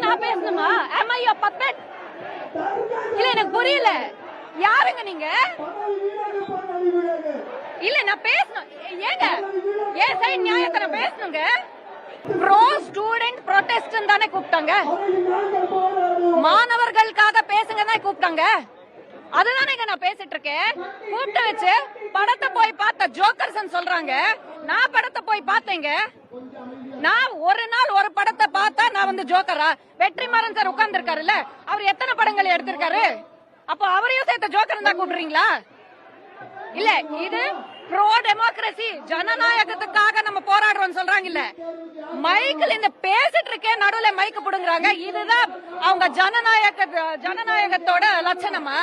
நான் பேசணுமா? am I your puppet? இல்ல எனக்கு புரியல, யாருங்க நீங்க? இல்ல நான் பேசணும், ஏங்க ஏன் சைடு நியாயத்தை நான் பேசணுங்க. ப்ரோ ஸ்டூடெண்ட் ப்ரொடெஸ்ட் தானே கூப்பிட்டாங்க, மாணவர்களுக்காக பேசுங்க தான் கூப்பிட்டாங்க. அதுதானே நான் பேசிட்டு இருக்கேன். கூப்பிட்டு வச்சு படத்தை போய் பார்த்த ஜோக்கர்ஸ் சொல்றாங்க. நான் படத்தை போய் பார்த்தேங்க. நான் ஒரு நாள் ஒரு படத்தை பார்த்தா நான் வந்து ஜோக்கரா? வெற்றிமாறன் சார் உட்கார்ந்து இருக்காருல்ல, அவர் எத்தனை படங்கள் எடுத்திருக்காரு? அப்போ அவரையும் சேர்த்த ஜோக்கர் தான் கூப்பிடுறீங்களா? இல்ல இது ப்ரோ டெமோக்ரசி, ஜனநாயகத்துக்காக நம்ம போராடுறோம் சொல்றாங்க. இல்ல மைக்கில் இந்த பேசிட்டு இருக்கேன், நடுவுல மைக்கு புடுங்குறாங்க. இதுதான் அவங்க ஜனநாயகத்தோட லட்சணமா?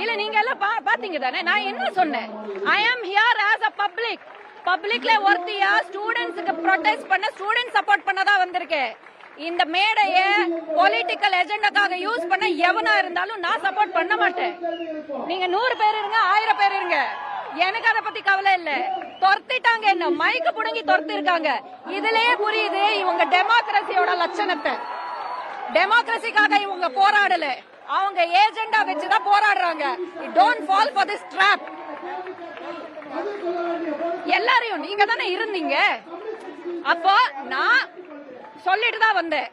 இல்ல நீங்க எல்லாம் பாத்தீங்க தானே நான் என்ன சொன்னேன்? ஐ ஆம் ஹியர் ஆஸ் அ பப்ளிக்ல ஒருத்தியா ஸ்டூடெண்ட்ஸ்க்கு ப்ரொடெஸ்ட் பண்ண, ஸ்டூடெண்ட் சப்போர்ட் பண்ணதான் வந்திருக்கேன். இந்த மேடைய பொலிட்டிக்கல் எஜெண்டாக்காக யூஸ் பண்ண எவனா இருந்தாலும் நான் சப்போர்ட் பண்ண மாட்டேன். நீங்க 100 பேர் இருங்க, 1000 பேர் இருங்க, எனக்கு அதை பத்தி கவலை இல்ல. துரத்திட்டாங்க, என்ன மைக்கு புடுங்கி துரத்தி இருக்காங்க. இதுலயே புரியுது இவங்க டெமோக்ரஸியோட லட்சணத்தை. டெமோக்ரஸிக்காக இவங்க போராடல, அவங்க ஏஜெண்டா வச்சுதான் போராடுறாங்க. Don't fall for this drop. எல்லாரையும் நீங்க தானே இருந்தீங்க. அப்போ நான் சொல்லிட்டு தான் வந்தேன்,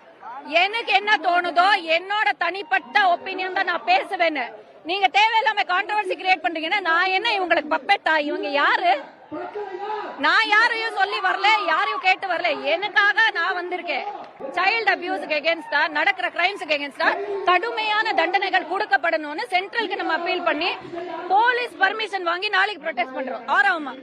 எனக்கு என்ன தோணுதோ என்னோட தனிப்பட்ட ஒப்பீனியன் தான் நான் பேசுவேன்னு. நீங்க தேவையில்லாம கான்ட்ரோவர்சி கிரியேட் பண்றீங்கன்னா நான் என்ன இவங்களுக்கு பப்பெட்டா? இவங்க யாரு? நான் யாரையும் சொல்லி வரல, யாரையும் கேட்டு வரல. எனக்காக நான் வந்திருக்கேன். சைல்டு அபியூஸ்க்கு எகென்ஸ்டா, நடக்கிற கிரைம்ஸ்க்கு எகென்ஸ்டா கடுமையான தண்டனைகள் கொடுக்கப்படணும்னு சென்ட்ரலுக்கு நம்ம அப்பீல் பண்ணி போலீஸ் பர்மிஷன் வாங்கி நாளைக்கு ப்ரொடெஸ்ட் பண்றோம். ஆறாவமா